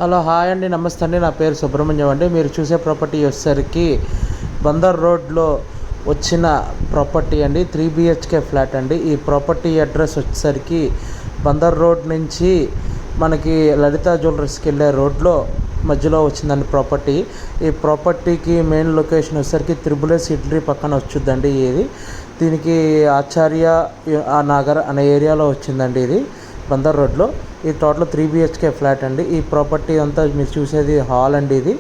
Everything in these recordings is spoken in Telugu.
హలో హాయ్ అండి, నమస్తే అండి. నా పేరు సుబ్రహ్మణ్యం అండి. మీరు చూసే ప్రాపర్టీ వచ్చేసరికి బందర్ రోడ్లో వచ్చిన ప్రాపర్టీ అండి. 3 BHK ఫ్లాట్ అండి. ఈ ప్రాపర్టీ అడ్రస్ వచ్చేసరికి బందర్ రోడ్ నుంచి మనకి లలిత జ్యువెలర్స్కి వెళ్ళే రోడ్లో మధ్యలో వచ్చిందండి ప్రాపర్టీ. ఈ ప్రాపర్టీకి మెయిన్ లొకేషన్ వచ్చేసరికి త్రిబుల్ ఇడ్లీ పక్కన వచ్చుద్దండి. దీనికి ఆచార్య నగర్ అనే ఏరియాలో వచ్చిందండి. ఇది బందర్ రోడ్లో. ఈ టోటల్ 3 BHK ఫ్లాట్ అండి. ఈ ప్రాపర్టీ అంతా మీరు చూసేది హాల్ అండి. ఇది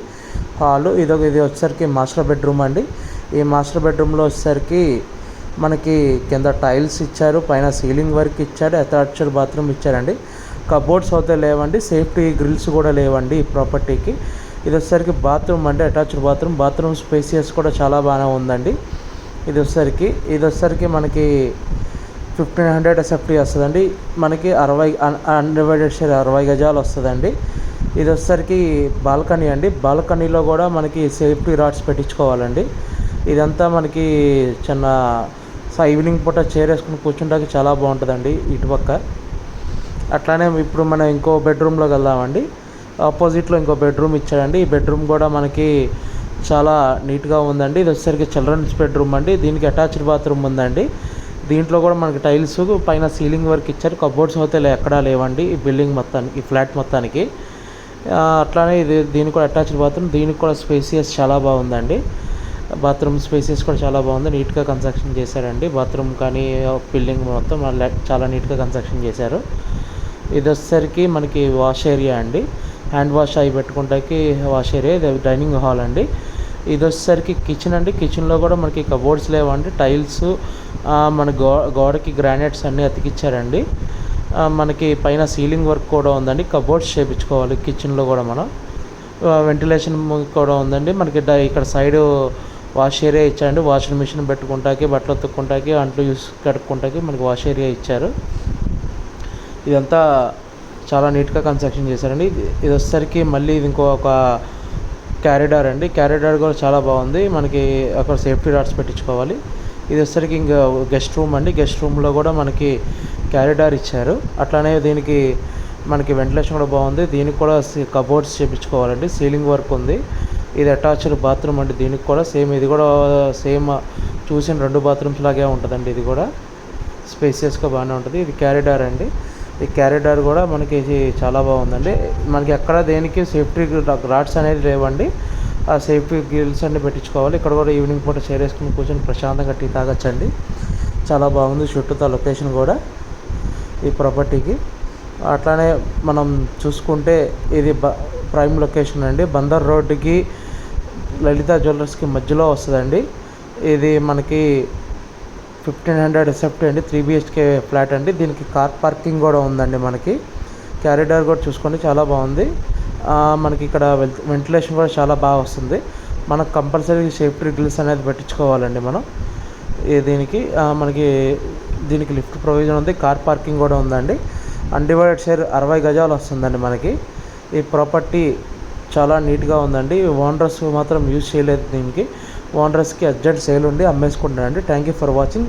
హాలు. ఇది వచ్చేసరికి మాస్టర్ బెడ్రూమ్ అండి. ఈ మాస్టర్ బెడ్రూమ్లో వచ్చేసరికి మనకి కింద టైల్స్ ఇచ్చారు, పైన సీలింగ్ వర్క్ ఇచ్చారు, అటాచ్డ్ బాత్రూమ్ ఇచ్చారండి. కబోర్డ్స్ అయితే లేవండి, సేఫ్టీ గ్రిల్స్ కూడా లేవండి ఈ ప్రాపర్టీకి. ఇది వచ్చేసరికి బాత్రూమ్ అండి, అటాచ్డ్ బాత్రూమ్ స్పేసియస్ కూడా చాలా బాగానే ఉందండి. ఇది వచ్చేసరికి మనకి 1500 SFT వస్తుందండి. మనకి 60 అన్డివైడెడ్ షేర్ 60 గజాలు వస్తుందండి. ఇది వచ్చేసరికి బాల్కనీ అండి. బాల్కనీలో కూడా మనకి సేఫ్టీ రాడ్స్ పెట్టించుకోవాలండి. ఇదంతా మనకి చిన్న ఈవినింగ్ పూట చైర్ వేసుకుని కూర్చుంటానికి చాలా బాగుంటుందండి ఇటుపక్క. అట్లానే ఇప్పుడు మనం ఇంకో బెడ్రూమ్లోకి వెళ్దామండి. ఆపోజిట్లో ఇంకో బెడ్రూమ్ ఇచ్చాడండి. ఈ బెడ్రూమ్ కూడా మనకి చాలా నీట్గా ఉందండి. ఇది వచ్చేసరికి చిల్డ్రన్స్ బెడ్రూమ్ అండి. దీనికి అటాచ్డ్ బాత్రూమ్ ఉందండి. దీంట్లో కూడా మనకి టైల్స్, పైన సీలింగ్ వర్క్ ఇచ్చారు. కబోర్డ్స్ అయితే ఎక్కడా లేవండి ఈ బిల్డింగ్ మొత్తానికి, ఈ ఫ్లాట్ మొత్తానికి. అట్లానే దీనికి కూడా అటాచ్డ్ బాత్రూమ్. దీనికి కూడా స్పేసియస్ చాలా బాగుందండి. బాత్రూమ్ స్పేసియస్ కూడా చాలా బాగుంది, నీట్గా కన్స్ట్రక్షన్ చేశారండి. బాత్రూమ్ కానీ బిల్డింగ్ మొత్తం చాలా నీట్గా కన్స్ట్రక్షన్ చేశారు. ఇది వచ్చేసరికి మనకి వాష్ ఏరియా అండి. హ్యాండ్ వాష్ అవి పెట్టుకుంటానికి వాష్ ఏరియా. ఇది డైనింగ్ హాల్ అండి. ఇది వచ్చేసరికి కిచెన్ అండి. కిచెన్లో కూడా మనకి కబోర్డ్స్ లేవండి. టైల్స్, మన గోడకి గ్రానైట్స్ అన్నీ అతికిచ్చారండి. మనకి పైన సీలింగ్ వర్క్ కూడా ఉందండి. కబోర్డ్స్ చేయించుకోవాలి కిచెన్లో కూడా మనం. వెంటిలేషన్ కూడా ఉందండి. మనకి ఇక్కడ సైడ్ వాష్ ఏరియా ఇచ్చారండి. వాషింగ్ మిషన్ పెట్టుకుంటాకి, బట్టలు ఉతుక్కుంటాకి, అంట్లు కడుక్కుంటాకి మనకి వాష్ ఏరియా ఇచ్చారు. ఇదంతా చాలా నీట్గా కన్స్ట్రక్షన్ చేశారండి. ఇది వచ్చేసరికి మళ్ళీ ఇది ఇంకొక క్యారిడార్ అండి. క్యారిడార్ కూడా చాలా బాగుంది. మనకి అక్కడ సేఫ్టీ రాడ్స్ పెట్టించుకోవాలి. ఇది వచ్చేసరికి ఇంకా గెస్ట్ రూమ్ అండి. గెస్ట్ రూమ్లో కూడా మనకి క్యారిడార్ ఇచ్చారు. అట్లానే దీనికి మనకి వెంటిలేషన్ కూడా బాగుంది. దీనికి కూడా కబోర్డ్స్ చేయించుకోవాలండి. సీలింగ్ వర్క్ ఉంది. ఇది అటాచ్డ్ బాత్రూమ్ అండి. దీనికి కూడా సేమ్, ఇది కూడా సేమ్ చూసిన 2 బాత్రూమ్స్ లాగే ఉంటుందండి. ఇది కూడా స్పేసియస్గా బాగానే ఉంటుంది. ఇది క్యారిడార్ అండి. ఈ క్యారిడార్ కూడా మనకి చాలా బాగుందండి. మనకి ఎక్కడ దేనికి సేఫ్టీ రాడ్స్ అనేది లేవండి. ఆ సేఫ్టీ గ్రిల్స్ అన్నీ పెట్టించుకోవాలి. ఇక్కడ కూడా ఈవినింగ్ పూట చైర్ వేసుకుని కూర్చొని ప్రశాంతంగా టీ తాగొచ్చండి. చాలా బాగుంది చుట్టూతా లొకేషన్ కూడా ఈ ప్రాపర్టీకి. అట్లానే మనం చూసుకుంటే ఇది ప్రైమ్ లొకేషన్ అండి. బందర్ రోడ్డుకి లలిత జ్యువెలర్స్కి మధ్యలో వస్తుందండి. ఇది మనకి 1500 SFT అండి. 3 BHK ఫ్లాట్ అండి. దీనికి కార్ పార్కింగ్ కూడా ఉందండి. మనకి క్యారిడార్ కూడా చూసుకోండి, చాలా బాగుంది. మనకి ఇక్కడ వెంటిలేషన్ కూడా చాలా బాగా వస్తుంది. మనకు కంపల్సరీ సేఫ్టీ గ్రిల్స్ అనేది పెట్టించుకోవాలండి మనం. దీనికి లిఫ్ట్ ప్రొవిజన్ ఉంది. కార్ పార్కింగ్ కూడా ఉందండి. అన్డివైడెడ్ షేర్ 60 గజాలు వస్తుందండి మనకి. ఈ ప్రాపర్టీ చాలా నీట్గా ఉందండి. ఓనర్స్ మాత్రం యూజ్ చేయలేదు దీనికి. ఓనర్స్కి అర్జెంట్ సేల్ ఉండి అమ్మేసుకుంటానండి. Thank you for watching.